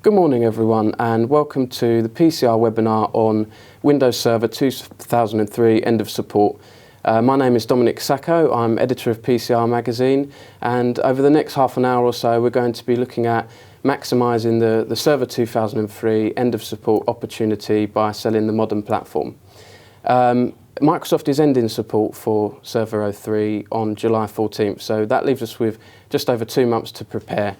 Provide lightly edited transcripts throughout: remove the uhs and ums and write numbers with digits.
Good morning everyone, and welcome to the PCR webinar on Windows Server 2003 End of Support. My name is Dominic Sacco, I'm editor of PCR magazine, and over the next half an hour or so we're going to be looking at maximising the Server 2003 End of Support opportunity by selling the modern platform. Microsoft is ending support for Server 03 on July 14th, so that leaves us with just over 2 months to prepare.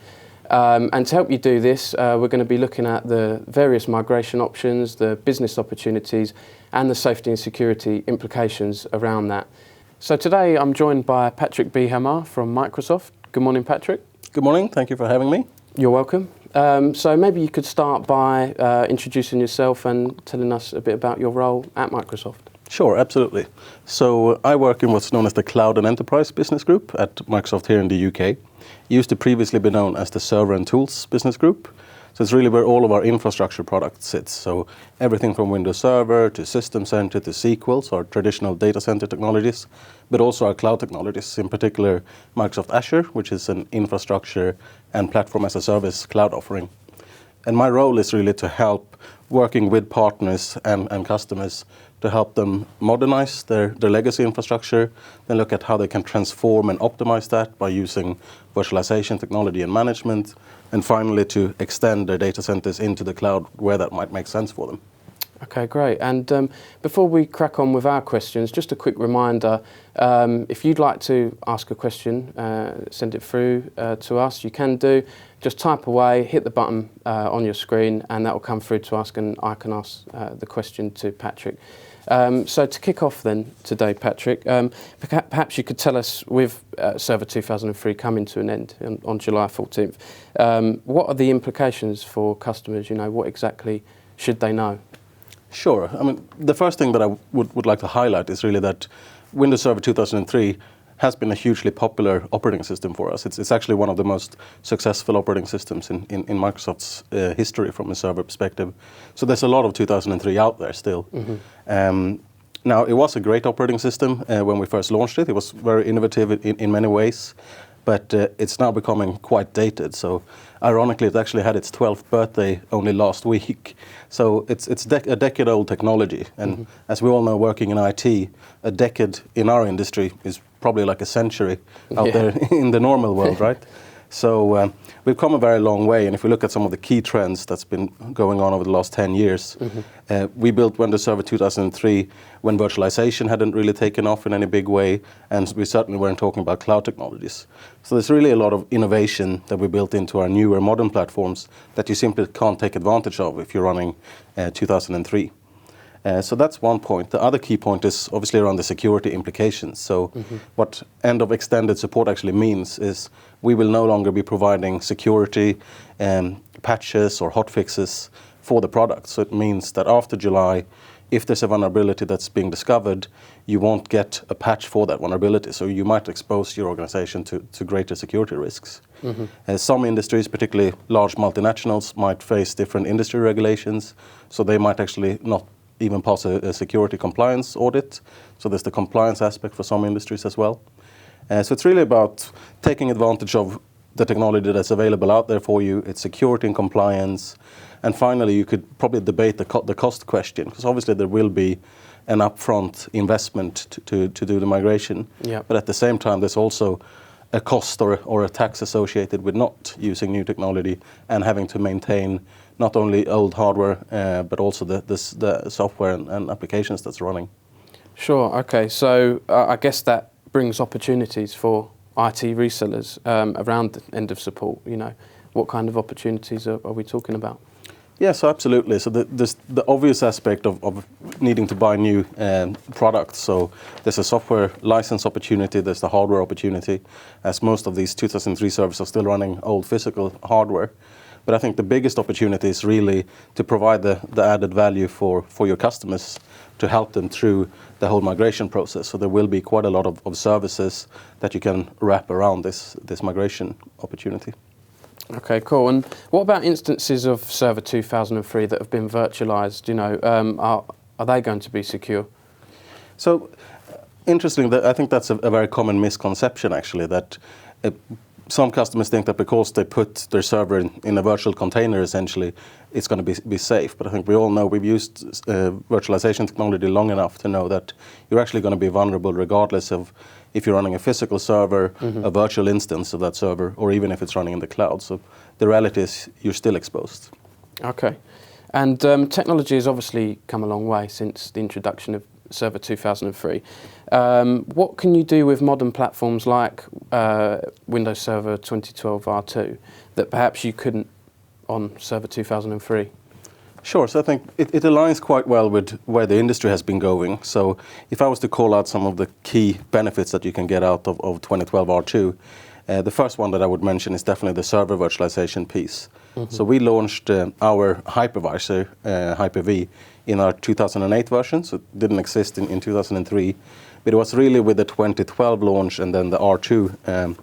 And to help you do this, we're going to be looking at the various migration options, the business opportunities, and the safety and security implications around that. So today I'm joined by Patrik Bihammar from Microsoft. Good morning, Patrik. Good morning, thank you for having me. You're welcome. So maybe you could start by introducing yourself and telling us a bit about your role at Microsoft. Sure, absolutely. So I work in what's known as the Cloud and Enterprise Business Group at Microsoft here in the UK. Used to previously be known as the Server and Tools Business Group. So it's really where all of our infrastructure products sits. So everything from Windows Server to System Center to SQL, so our traditional data center technologies, but also our cloud technologies, in particular Microsoft Azure, which is an infrastructure and platform as a service cloud offering. And my role is really to help working with partners and customers to help them modernize their legacy infrastructure, then look at how they can transform and optimize that by using virtualization technology and management, and finally to extend their data centers into the cloud where that might make sense for them. Okay, great. And before we crack on with our questions, just a quick reminder, if you'd like to ask a question, send it through to us, you can do. Just type away, hit the button on your screen, and that will come through to us, and I can ask the question to Patrik. So to kick off then today, Patrik, perhaps you could tell us, with Server 2003 coming to an end on July 14th, what are the implications for customers? You know, what exactly should they know? Sure. I mean, the first thing that I would like to highlight is really that Windows Server 2003 has been a hugely popular operating system for us. It's actually one of the most successful operating systems in Microsoft's history from a server perspective. So there's a lot of 2003 out there still. Mm-hmm. Now, it was a great operating system when we first launched it. It was very innovative in many ways, but it's now becoming quite dated. So ironically, it actually had its 12th birthday only last week. So it's a decade-old technology. And mm-hmm. as we all know, working in IT, a decade in our industry is probably like a century out there in the normal world, right? So we've come a very long way, and if we look at some of the key trends that's been going on over the last 10 years, mm-hmm. We built Windows Server 2003 when virtualization hadn't really taken off in any big way, and we certainly weren't talking about cloud technologies. So there's really a lot of innovation that we built into our newer modern platforms that you simply can't take advantage of if you're running 2003. So that's one point. The other key point is obviously around the security implications. So mm-hmm. what end of extended support actually means is we will no longer be providing security patches or hotfixes for the product. So it means that after July, if there's a vulnerability that's being discovered, you won't get a patch for that vulnerability. So you might expose your organization to greater security risks. Mm-hmm. Some industries, particularly large multinationals, might face different industry regulations. So they might actually not even pass a security compliance audit. So there's the compliance aspect for some industries as well. So it's really about taking advantage of the technology that's available out there for you, its security and compliance. And finally, you could probably debate the cost question, because obviously there will be an upfront investment to do the migration. Yep. But at the same time, there's also a cost or a tax associated with not using new technology and having to maintain not only old hardware, but also the software and applications that's running. Sure, okay. So I guess that brings opportunities for IT resellers around the end of support. You know, what kind of opportunities are we talking about? Yes, absolutely. So there's the obvious aspect of needing to buy new products. So there's a software license opportunity, there's the hardware opportunity, as most of these 2003 servers are still running old physical hardware. But I think the biggest opportunity is really to provide the added value for your customers, to help them through the whole migration process. So there will be quite a lot of services that you can wrap around this migration opportunity. Okay, cool. And what about instances of Server 2003 that have been virtualized? You know, are they going to be secure? So, interestingly, I think that's a very common misconception, actually, that some customers think that because they put their server in a virtual container, essentially, it's going to be safe. But I think we all know, we've used virtualization technology long enough to know that you're actually going to be vulnerable regardless of if you're running a physical server, a virtual instance of that server, or even if it's running in the cloud. So the reality is you're still exposed. Okay. And technology has obviously come a long way since the introduction of Server 2003. What can you do with modern platforms like Windows Server 2012 R2 that perhaps you couldn't on Server 2003? Sure, so I think it aligns quite well with where the industry has been going. So if I was to call out some of the key benefits that you can get out of 2012 R2, the first one that I would mention is definitely the server virtualization piece. So we launched our hypervisor, Hyper-V, in our 2008 version, so it didn't exist in 2003. But it was really with the 2012 launch and then the R2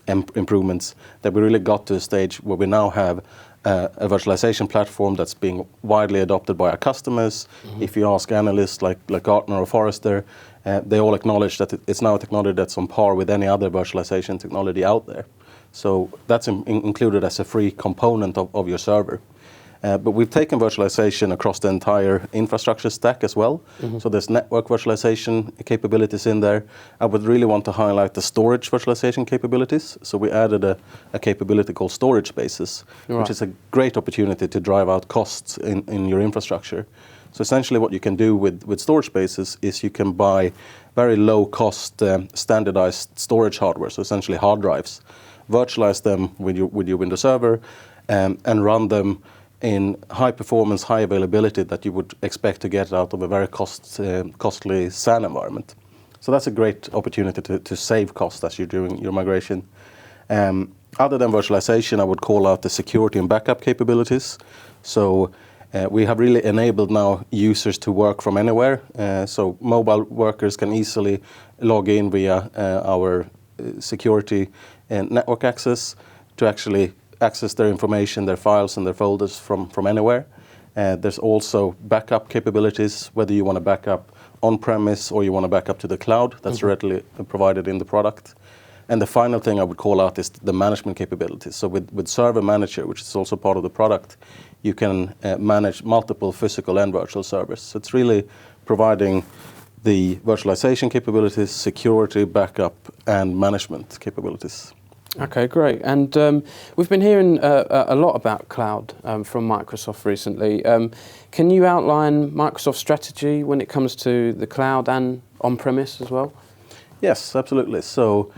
improvements that we really got to a stage where we now have a virtualization platform that's being widely adopted by our customers. If you ask analysts like Gartner or Forrester, they all acknowledge that it's now a technology that's on par with any other virtualization technology out there. So that's included as a free component of your server. But we've taken virtualization across the entire infrastructure stack as well. So there's network virtualization capabilities in there. I would really want to highlight the storage virtualization capabilities. So we added a capability called storage spaces, which is a great opportunity to drive out costs in your infrastructure. So essentially what you can do with storage spaces is you can buy very low cost standardized storage hardware, so essentially hard drives, virtualize them with your Windows Server and run them in high performance, high availability that you would expect to get out of a very costly SAN environment. So that's a great opportunity to save costs as you're doing your migration. Other than virtualization, I would call out the security and backup capabilities. So we have really enabled now users to work from anywhere. So mobile workers can easily log in via our security and network access to actually access their information, their files and their folders from anywhere. There's also backup capabilities, whether you want to back up on-premise or you want to back up to the cloud. That's readily provided in the product. And the final thing I would call out is the management capabilities. So with Server Manager, which is also part of the product, you can manage multiple physical and virtual servers. So it's really providing the virtualization capabilities, security, backup, and management capabilities. Okay, great. And we've been hearing a lot about cloud from Microsoft recently. Can you outline Microsoft's strategy when it comes to the cloud and on-premise as well? Yes, absolutely. So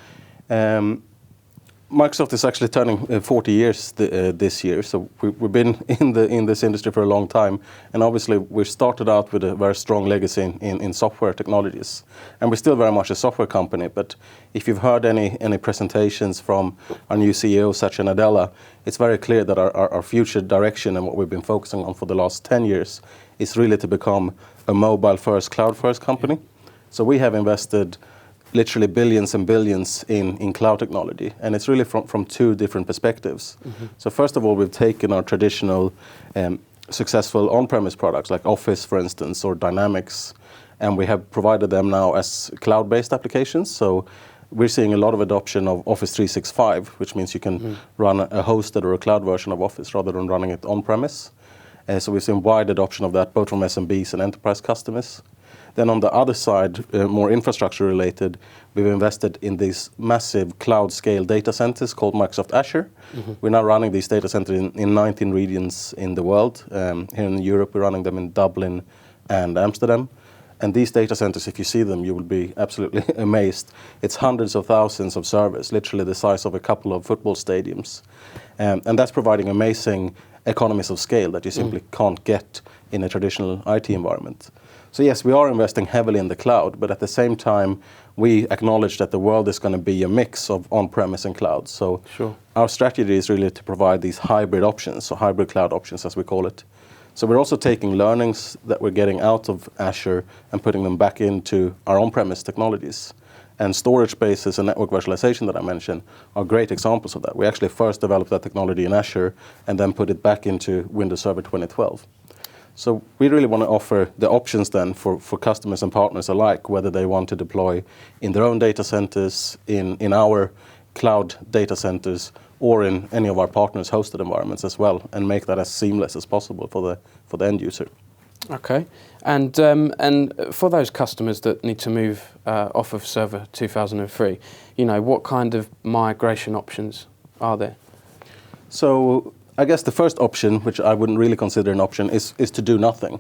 Microsoft is actually turning 40 years this year. So we've been in this industry for a long time. And obviously, we started out with a very strong legacy in software technologies. And we're still very much a software company. But if you've heard any presentations from our new CEO, Satya Nadella, it's very clear that our future direction and what we've been focusing on for the last 10 years is really to become a mobile-first, cloud-first company. So we have invested literally billions and billions in cloud technology. And it's really from two different perspectives. So first of all, we've taken our traditional successful on-premise products like Office, for instance, or Dynamics, and we have provided them now as cloud-based applications. So we're seeing a lot of adoption of Office 365, which means you can run a hosted or a cloud version of Office rather than running it on-premise. So we've seen wide adoption of that, both from SMBs and enterprise customers. Then on the other side, more infrastructure related, we've invested in these massive cloud scale data centers called Microsoft Azure. We're now running these data centers in 19 regions in the world. Here in Europe, we're running them in Dublin and Amsterdam. And these data centers, if you see them, you will be absolutely amazed. It's hundreds of thousands of servers, literally the size of a couple of football stadiums. And that's providing amazing economies of scale that you simply can't get in a traditional IT environment. So yes, we are investing heavily in the cloud, but at the same time, we acknowledge that the world is going to be a mix of on-premise and cloud. So our strategy is really to provide these hybrid options, so hybrid cloud options as we call it. So we're also taking learnings that we're getting out of Azure and putting them back into our on-premise technologies. And storage spaces and network virtualization that I mentioned are great examples of that. We actually first developed that technology in Azure and then put it back into Windows Server 2012. So we really want to offer the options then for customers and partners alike, whether they want to deploy in their own data centers, in our cloud data centers or in any of our partners' hosted environments as well, and make that as seamless as possible for the end user. Okay, and for those customers that need to move off of Server 2003, what kind of migration options are there? So I guess the first option, which I wouldn't really consider an option, is to do nothing.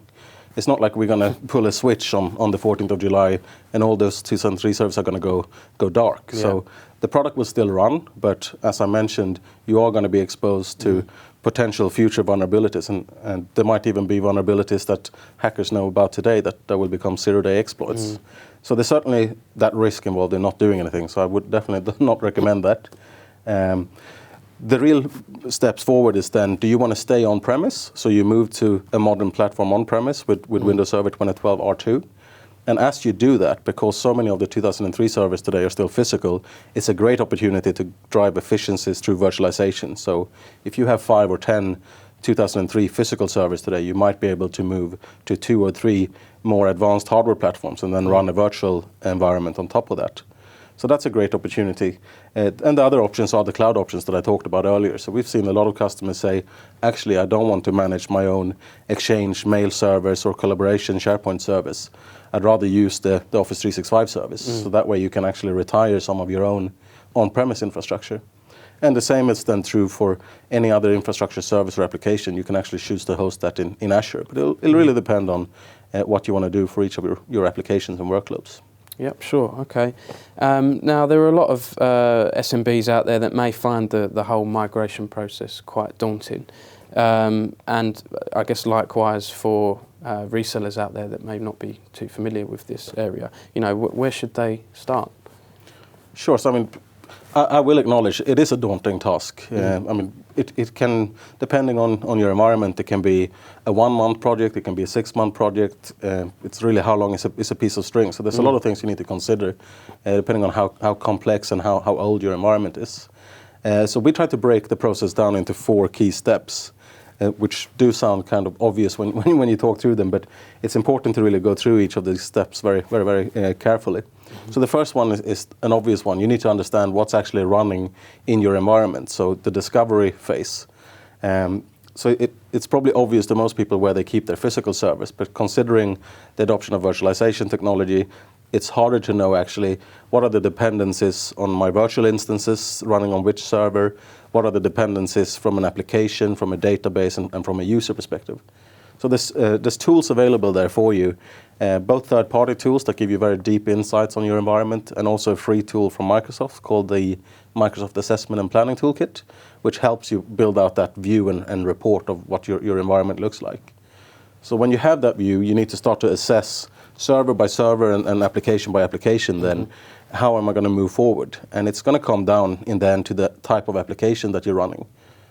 It's not like we're going to pull a switch on the 14th of July and all those 2003 servers are going to go dark. Yeah. So the product will still run, but as I mentioned, you are going to be exposed to potential future vulnerabilities, and there might even be vulnerabilities that hackers know about today that will become zero-day exploits. So there's certainly that risk involved in not doing anything, so I would definitely not recommend that. The real steps forward is then, do you want to stay on-premise? So you move to a modern platform on-premise with Windows Server 2012 R2. And as you do that, because so many of the 2003 servers today are still physical, it's a great opportunity to drive efficiencies through virtualization. So if you have 5 or 10 2003 physical servers today, you might be able to move to 2 or 3 more advanced hardware platforms and then run a virtual environment on top of that. So that's a great opportunity. And the other options are the cloud options that I talked about earlier. So we've seen a lot of customers say, actually, I don't want to manage my own Exchange mail servers or collaboration SharePoint service. I'd rather use the Office 365 service. So that way you can actually retire some of your own on-premise infrastructure. And the same is then true for any other infrastructure service or application. You can actually choose to host that in Azure. But it'll really depend on what you want to do for each of your applications and workloads. Yep, sure, okay. Now, there are a lot of SMBs out there that may find the whole migration process quite daunting. And I guess likewise for resellers out there that may not be too familiar with this area. Where should they start? Sure, so I will acknowledge it is a daunting task. It can, depending on your environment, it can be a 1-month project, it can be a 6-month project. It's really how long is a piece of string. So there's a lot of things you need to consider, depending on how complex and how old your environment is. So we try to break the process down into 4 key steps, which do sound kind of obvious when you talk through them, but it's important to really go through each of these steps very, very, very carefully. So the first one is an obvious one. You need to understand what's actually running in your environment, so the discovery phase. So it's probably obvious to most people where they keep their physical servers, but considering the adoption of virtualization technology, it's harder to know actually what are the dependencies on my virtual instances running on which server, what are the dependencies from an application, from a database, and from a user perspective. So there's tools available there for you, both third-party tools that give you very deep insights on your environment, and also a free tool from Microsoft called the Microsoft Assessment and Planning Toolkit, which helps you build out that view and report of what your environment looks like. So when you have that view, you need to start to assess server by server and application by application then, how am I going to move forward? And it's going to come down in the end to the type of application that you're running.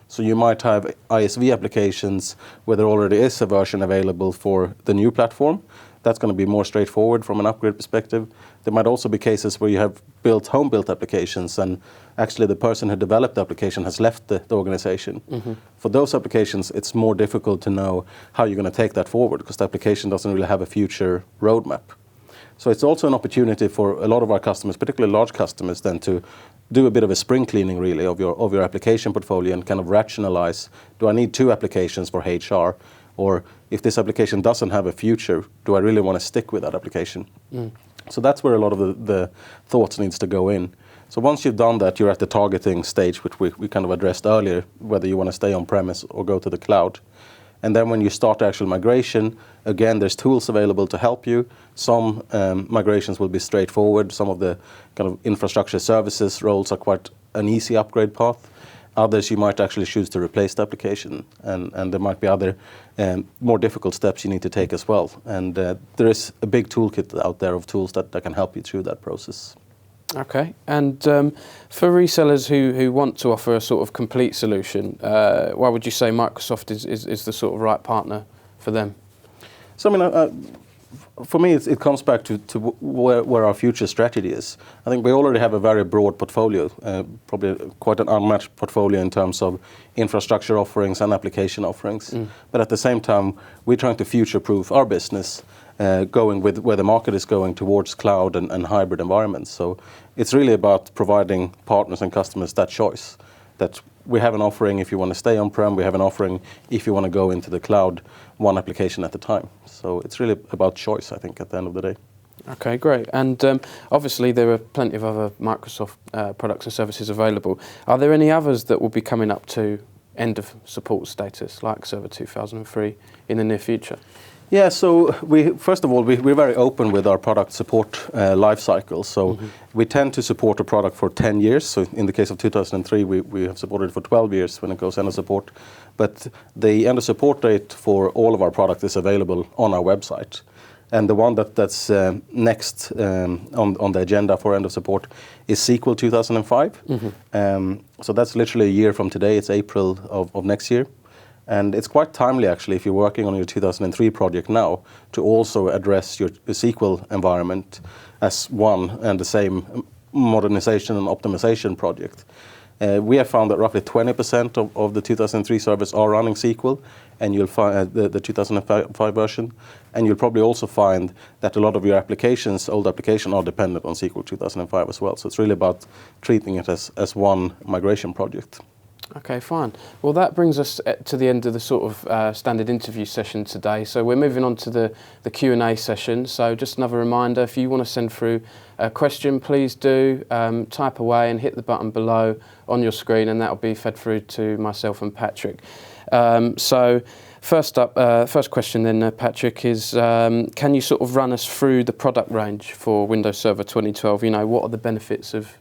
So you might have ISV applications where there already is a version available for the new platform. That's going to be more straightforward from an upgrade perspective. There might also be cases where you have home-built applications, and actually the person who developed the application has left the organization. For those applications, it's more difficult to know how you're going to take that forward because the application doesn't really have a future roadmap. So it's also an opportunity for a lot of our customers, particularly large customers, then to do a bit of a spring cleaning really of your application portfolio and kind of rationalize, do I need 2 applications for HR? Or if this application doesn't have a future, do I really want to stick with that application? So that's where a lot of the thoughts needs to go in. So once you've done that, you're at the targeting stage, which we kind of addressed earlier, whether you want to stay on-premise or go to the cloud. And then when you start actual migration, again, there's tools available to help you. Some migrations will be straightforward. Some of the kind of infrastructure services roles are quite an easy upgrade path. Others, you might actually choose to replace the application. And there might be other more difficult steps you need to take as well. And there is a big toolkit out there of tools that can help you through that process. Okay, and for resellers who want to offer a sort of complete solution, why would you say Microsoft is the sort of right partner for them? So for me, it comes back to where our future strategy is. I think we already have a very broad portfolio, probably quite an unmatched portfolio in terms of infrastructure offerings and application offerings. But at the same time, we're trying to future-proof our business going with where the market is going towards cloud and hybrid environments. So it's really about providing partners and customers that choice, that we have an offering if you want to stay on-prem, we have an offering if you want to go into the cloud, one application at a time. So it's really about choice, I think, at the end of the day. Okay, great. And obviously there are plenty of other Microsoft products and services available. Are there any others that will be coming up to end of support status, like Server 2003, in the near future? Yeah, so first of all, we're very open with our product support life cycle. So we tend to support a product for 10 years. So in the case of 2003, we have supported it for 12 years when it goes end of support. But the end of support date for all of our products is available on our website. And the one that's next on the agenda for end of support is SQL 2005. So that's literally a year from today. It's April of next year. And it's quite timely, actually, if you're working on your 2003 project now, to also address your SQL environment as one and the same modernization and optimization project. We have found that roughly 20% of the 2003 servers are running SQL, and you'll find the 2005 version, and you'll probably also find that a lot of your applications, old applications, are dependent on SQL 2005 as well. So it's really about treating it as one migration project. Okay, fine. Well, that brings us to the end of the sort of standard interview session today. So we're moving on to the Q&A session. So just another reminder, if you want to send through a question, please do type away and hit the button below on your screen, and that will be fed through to myself and Patrik. So first question then, Patrik, is can you sort of run us through the product range for Windows Server 2012? You know, what are the benefits of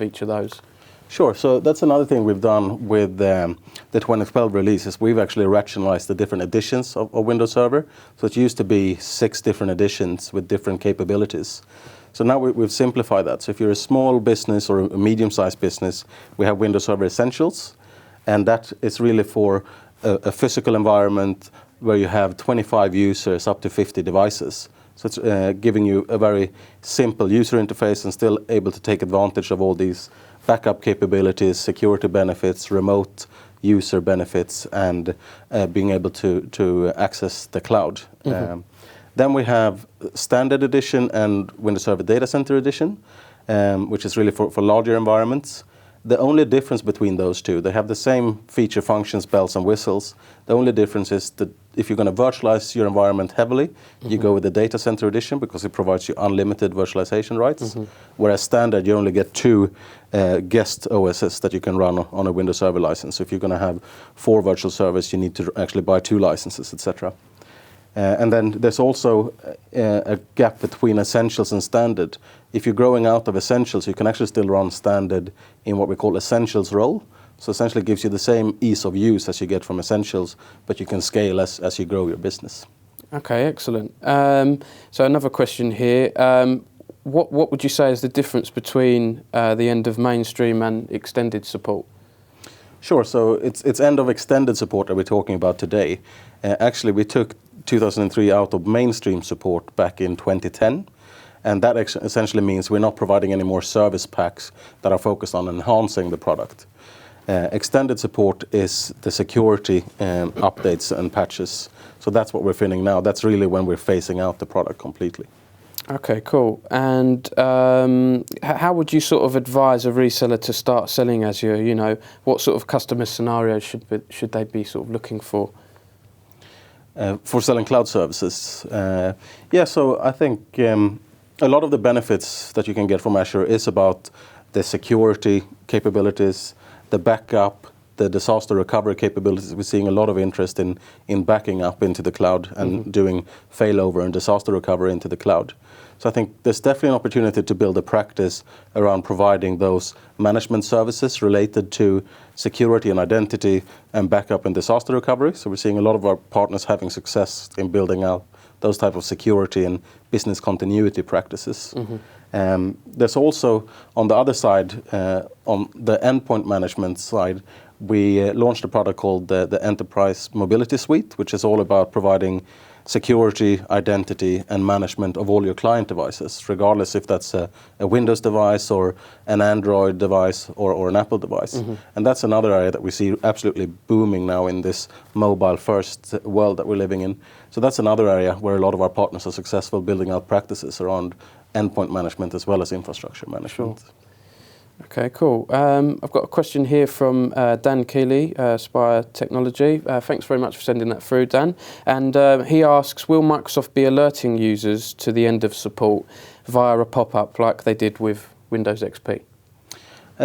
each of those? Sure. So that's another thing we've done with the 2012 releases. We've actually rationalized the different editions of Windows Server. So it used to be 6 different editions with different capabilities. So now we've simplified that. So if you're a small business or a medium-sized business, we have Windows Server Essentials. And that is really for a physical environment where you have 25 users, up to 50 devices. So it's giving you a very simple user interface and still able to take advantage of all these backup capabilities, security benefits, remote user benefits, and being able to access the cloud. Then we have Standard Edition and Windows Server Data Center Edition, which is really for larger environments. The only difference between those two, they have the same feature functions, bells and whistles. The only difference is that if you're going to virtualize your environment heavily, you go with the Data Center Edition because it provides you unlimited virtualization rights. Whereas standard, you only get 2 guest OSs that you can run on a Windows Server license. So if you're going to have 4 virtual servers, you need to actually buy 2 licenses, etc. And then there's also a gap between Essentials and Standard. If you're growing out of Essentials, you can actually still run Standard in what we call Essentials role. So essentially it gives you the same ease of use as you get from Essentials, but you can scale as you grow your business. Okay, excellent. So another question here. What would you say is the difference between the end of mainstream and extended support? Sure, so it's end of extended support that we're talking about today. Actually, we took 2003 out of mainstream support back in 2010. And that essentially means we're not providing any more service packs that are focused on enhancing the product. Extended support is the security updates and patches. So that's what we're finishing now. That's really when we're phasing out the product completely. Okay, cool. And how would you sort of advise a reseller to start selling Azure? You know, what sort of customer scenarios should they be sort of looking for? For selling cloud services? Yeah, so I think a lot of the benefits that you can get from Azure is about the security capabilities, the backup, the disaster recovery capabilities. We're seeing a lot of interest in backing up into the cloud and doing failover and disaster recovery into the cloud. So I think there's definitely an opportunity to build a practice around providing those management services related to security and identity and backup and disaster recovery. So we're seeing a lot of our partners having success in building out those type of security and business continuity practices. There's also, on the other side, on the endpoint management side, we launched a product called the Enterprise Mobility Suite, which is all about providing security, identity, and management of all your client devices, regardless if that's a Windows device or an Android device or an Apple device. And that's another area that we see absolutely booming now in this mobile-first world that we're living in. So that's another area where a lot of our partners are successful building out practices around endpoint management as well as infrastructure management. Sure. Okay, cool. I've got a question here from Dan Keeley, Spire Technology. Thanks very much for sending that through, Dan. And he asks, will Microsoft be alerting users to the end of support via a pop-up like they did with Windows XP?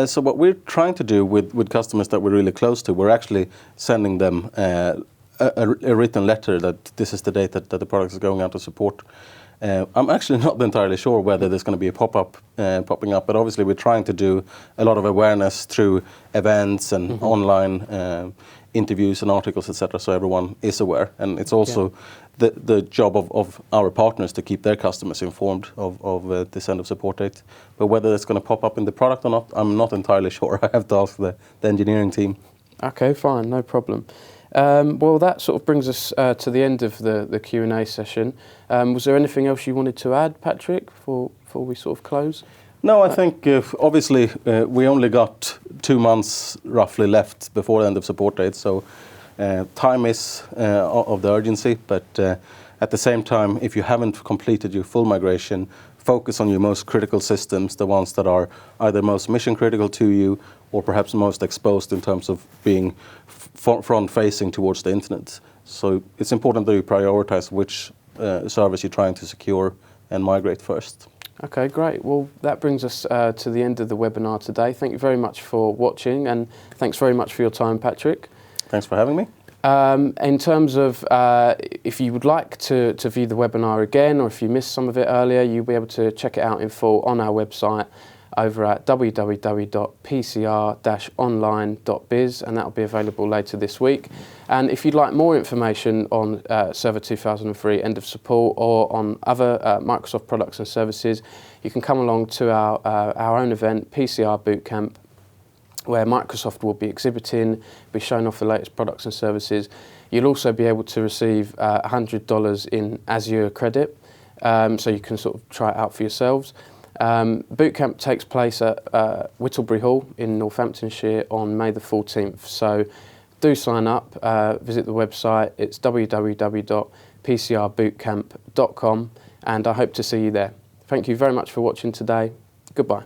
So what we're trying to do with customers that we're really close to, we're actually sending them a written letter that this is the date that the product is going out of support. I'm actually not entirely sure whether there's going to be a pop-up popping up, but obviously we're trying to do a lot of awareness through events and online interviews and articles, etc., so everyone is aware. And it's also the job of our partners to keep their customers informed of this end of support date. But whether it's going to pop up in the product or not, I'm not entirely sure. I have to ask the engineering team. Okay, fine, no problem. Well, that sort of brings us to the end of the Q&A session. Was there anything else you wanted to add, Patrik, before we sort of close? No, I think obviously we only got 2 months roughly left before the end of support date, so time is of the urgency, but at the same time, if you haven't completed your full migration, focus on your most critical systems, the ones that are either most mission critical to you or perhaps most exposed in terms of being front-facing towards the internet. So it's important that you prioritize which service you're trying to secure and migrate first. Okay, great. Well, that brings us to the end of the webinar today. Thank you very much for watching, and thanks very much for your time, Patrik. Thanks for having me. In terms of if you would like to view the webinar again, or if you missed some of it earlier, you'll be able to check it out in full on our website over at www.pcr-online.biz, and that will be available later this week. And if you'd like more information on Server 2003 end of support or on other Microsoft products and services, you can come along to our own event, PCR Bootcamp, where Microsoft will be exhibiting, be showing off the latest products and services. You'll also be able to receive $100 in Azure credit, so you can sort of try it out for yourselves. Bootcamp takes place at Whittlebury Hall in Northamptonshire on May the 14th. So do sign up, visit the website. It's www.pcrbootcamp.com, and I hope to see you there. Thank you very much for watching today. Goodbye.